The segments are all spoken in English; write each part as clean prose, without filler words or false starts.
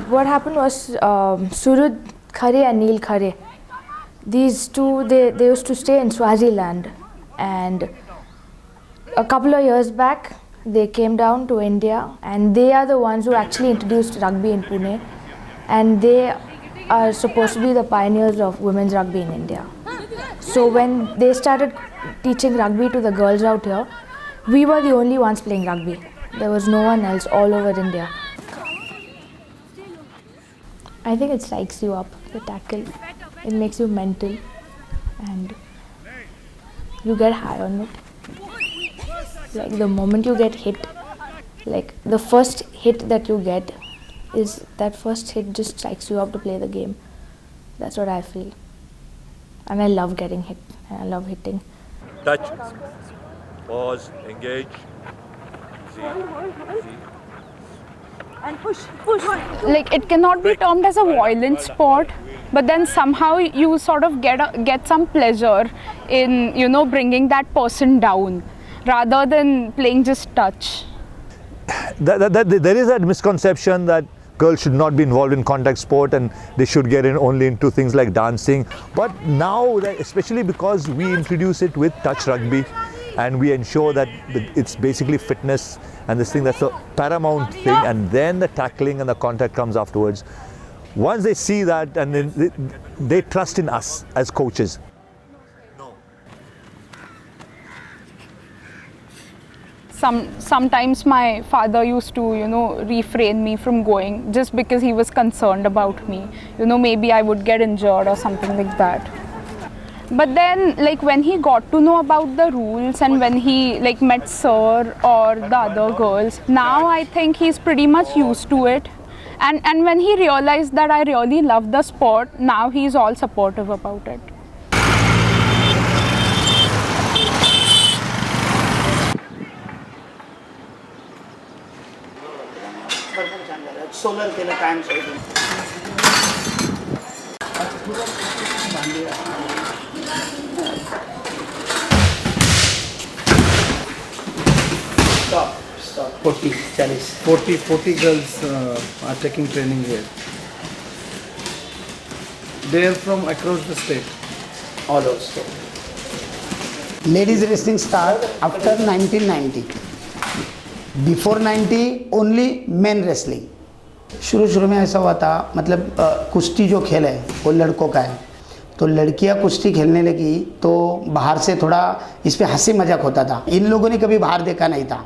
What happened was Surud Khare and Neil Khare, these two, they used to stay in Swaziland, and a couple of years back they came down to India, and they are the ones who actually introduced rugby in Pune, and they are supposed to be the pioneers of women's rugby in India. So when they started teaching rugby to the girls out here, we were the only ones playing rugby. There was no one else all over India. I think it psychs you up, the tackle. It makes you mental and you get high on it. Like the moment you get hit, like the first hit that you get is that first hit just psychs you up to play the game. That's what I feel. And I love getting hit, and I love hitting. Touch, pause, engage, see. And push. Like it cannot be termed as a violent sport, but then somehow you sort of get some pleasure in, you know, bringing that person down rather than playing just touch. There is that misconception that girls should not be involved in contact sport and they should get in only into things like dancing. But now, especially because we introduce it with touch rugby, and we ensure that it's basically fitness and this thing, that's the paramount thing, and then the tackling and the contact comes afterwards. Once they see that, and then they trust in us as coaches. Sometimes my father used to, you know, refrain me from going just because he was concerned about me. You know, maybe I would get injured or something like that. But then, like, when he got to know about the rules and when he, like, met Sir or the other girls, now I think he's pretty much used to it. And when he realized that I really love the sport, now he's all supportive about it. Solar केलं कायम सोडून stop 40 girls are taking training here. They are from across the state. all over state. Ladies wrestling start after 1990. Before 90 only men wrestling. शुरू में ऐसा हुआ था, मतलब कुश्ती जो खेल है वो लड़कों का है, तो लड़कियां कुश्ती खेलने लगी तो बाहर से थोड़ा इस पे हंसी मजाक होता था. इन लोगों ने कभी बाहर देखा नहीं था.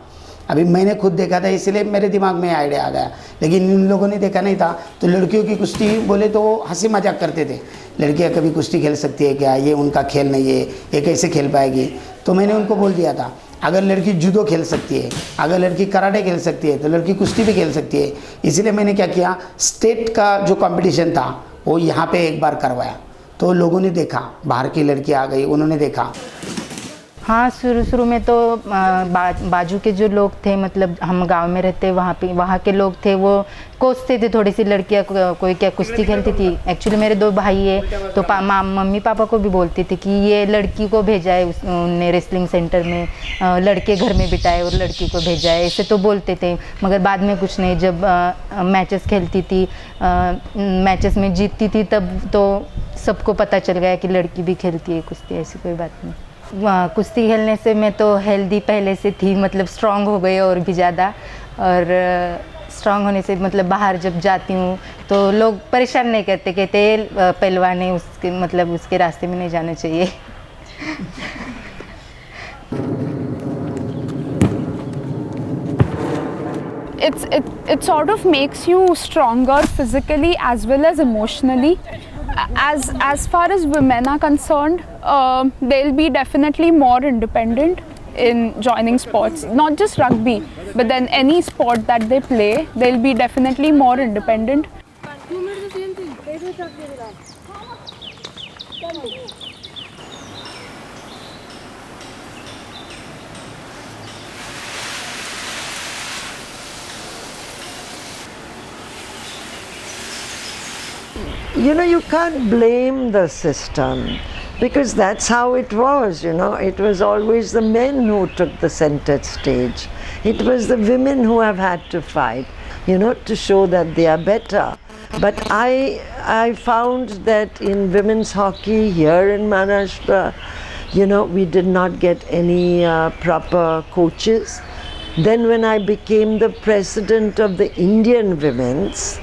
अभी मैंने खुद देखा था, इसलिए मेरे दिमाग में आइडिया आ गया, लेकिन इन लोगों ने देखा नहीं था. तो लड़कियों की कुश्ती बोले तो हंसी मजाक करते थे, लड़कियां कभी कुश्ती खेल सकती है क्या, ये उनका खेल नहीं है, ये कैसे खेल पाएगी. तो मैंने उनको बोल दिया था, अगर लड़की जूडो खेल सकती है, अगर लड़की कराटे खेल सकती है, तो लड़की कुश्ती भी खेल सकती है. इसीलिए मैंने क्या किया, स्टेट का जो कंपटीशन था वो यहाँ पे एक बार करवाया. तो लोगों ने देखा, बाहर की लड़की आ गई, उन्होंने देखा. हाँ, शुरू में तो बाजू के जो लोग थे, मतलब हम गांव में रहते, वहाँ के लोग थे, वो कोसते थे थोड़ी सी लड़कियाँ, कोई क्या कुश्ती खेलती थी. एक्चुअली मेरे 2 भाई है, तो मम्मी पापा को भी बोलती थी कि ये लड़की को भेजा है उन्होंने रेसलिंग सेंटर में, लड़के घर में बिठाए और लड़की को भेजा है, ऐसे तो बोलते थे. मगर बाद में कुछ नहीं, जब मैचेस खेलती थी, मैचेस में जीतती थी, तब तो सबको पता चल गया कि लड़की भी खेलती है कुश्ती, ऐसी कोई बात नहीं. कुश्ती खेलने से मैं तो हेल्दी पहले से थी, मतलब स्ट्रांग हो गई और भी ज़्यादा. और स्ट्रांग होने से मतलब बाहर जब जाती हूँ तो लोग परेशान नहीं करते, कहते पहलवान है, उसके मतलब उसके रास्ते में नहीं जाना चाहिए. It sort of makes you stronger physically as well as emotionally. As far as women are concerned, they'll be definitely more independent in joining sports, not just rugby, but then any sport that they play, they'll be definitely more independent. you know, you can't blame the system because that's how it was, you know. It was always the men who took the center stage. It was the women who have had to fight, you know, to show that they are better. But I found that in women's hockey here in Maharashtra, you know, we did not get any proper coaches. Then when I became the president of the Indian Women's,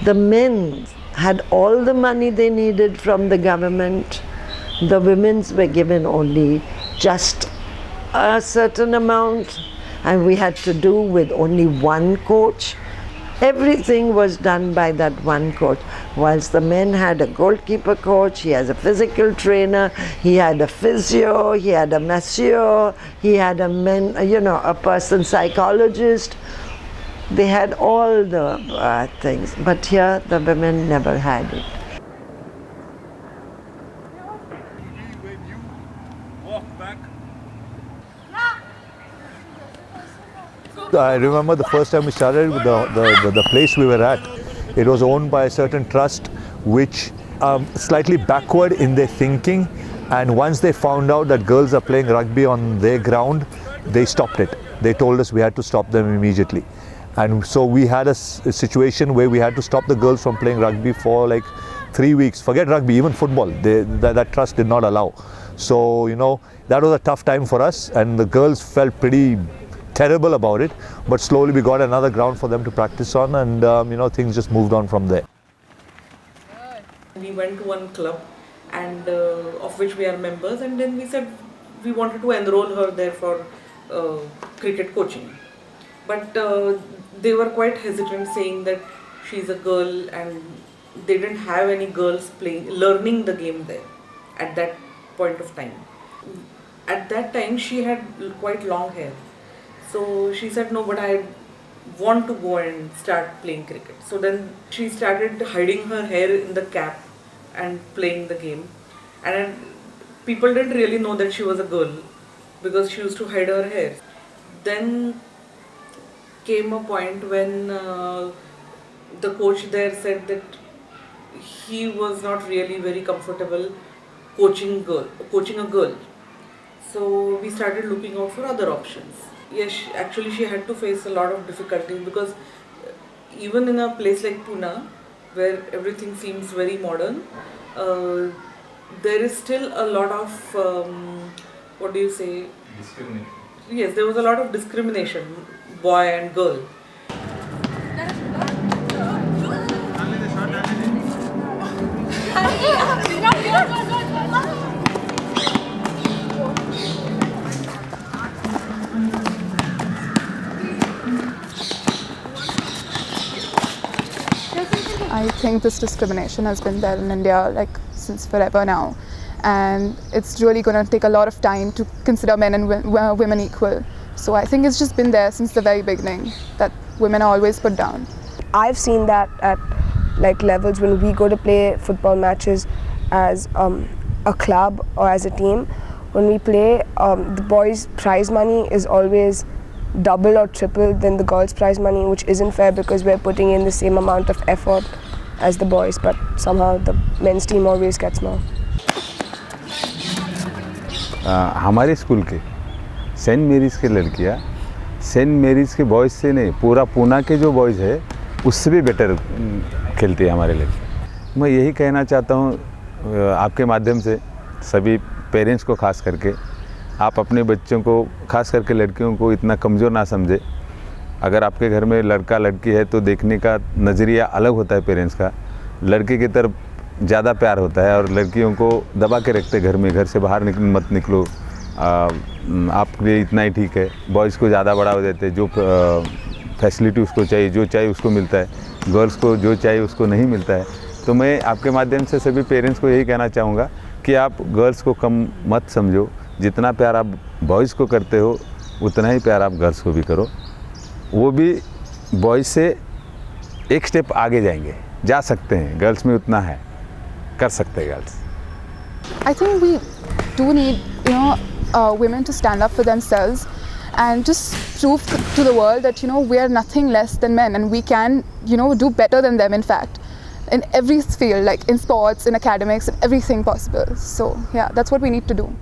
the men had all the money they needed from the government. The women's were given only just a certain amount, and we had to do with only one coach. Everything was done by that one coach. Whilst the men had a goalkeeper coach, he has a physical trainer, he had a physio, he had a masseur, he had a person psychologist. They had all the things, but here the women never had it. I remember the first time we started, the place we were at, it was owned by a certain trust which slightly backward in their thinking, and once they found out that girls are playing rugby on their ground, they stopped it. They told us we had to stop them immediately. And so we had a situation where we had to stop the girls from playing rugby for like 3 weeks. Forget rugby, even football, that trust did not allow. So, you know, that was a tough time for us, and the girls felt pretty terrible about it, but slowly we got another ground for them to practice on, and you know, things just moved on from there. We went to one club, and of which we are members, and then we said we wanted to enroll her there for cricket coaching, but they were quite hesitant, saying that she's a girl and they didn't have any girls learning the game there at that point of time. At that time she had quite long hair. So she said, no, but I want to go and start playing cricket. So then she started hiding her hair in the cap and playing the game. And people didn't really know that she was a girl because she used to hide her hair. Then came a point when the coach there said that he was not really very comfortable coaching a girl. So we started looking out for other options. Yes, actually she had to face a lot of difficulties because even in a place like Pune, where everything seems very modern, there is still a lot of, discrimination. Yes, there was a lot of discrimination, boy and girl. I think this discrimination has been there in India like since forever now, and it's really going to take a lot of time to consider men and women equal. So I think it's just been there since the very beginning that women are always put down. I've seen that at like levels when we go to play football matches as a club or as a team. When we play, the boys' prize money is always double or triple than the girls' prize money, which isn't fair because we're putting in the same amount of effort as the boys, but somehow the men's team always gets more. हमारे school के Saint मेरीज़ के लड़कियाँ Saint मेरीज़ के boys से नहीं, पूरा पूना के जो बॉयज़ है उससे भी बेटर खेलते हैं हमारे लड़के। मैं यही कहना चाहता हूँ आपके माध्यम से सभी पेरेंट्स को, खास करके आप अपने बच्चों को, खास करके लड़कियों को इतना कमज़ोर ना समझे। अगर आपके घर में लड़का लड़की है तो देखने का नज़रिया अलग होता है पेरेंट्स का। लड़के की तरफ ज़्यादा प्यार होता है और लड़कियों को दबा के रखते घर में, घर से बाहर मत निकलो, आपके लिए इतना ही ठीक है। बॉयज़ को ज़्यादा बढ़ावा देते, जो फैसिलिटी उसको चाहिए, जो चाहिए उसको मिलता है, गर्ल्स को जो चाहिए उसको नहीं मिलता है। तो मैं आपके माध्यम से सभी पेरेंट्स को यही कहना चाहूँगा कि आप गर्ल्स को कम मत समझो। जितना प्यार आप बॉयज़ को करते हो उतना ही प्यार आप गर्ल्स को भी करो। वो भी बॉयज़ से एक स्टेप आगे जाएंगे, जा सकते हैं। गर्ल्स में उतना है, कर सकते हैं girls. I think we do need, women to stand up for themselves and just prove to the world that, we are nothing less than men and we can, do better than them in fact. in every field, like in sports, in academics, in everything possible. So yeah, that's what we need to do.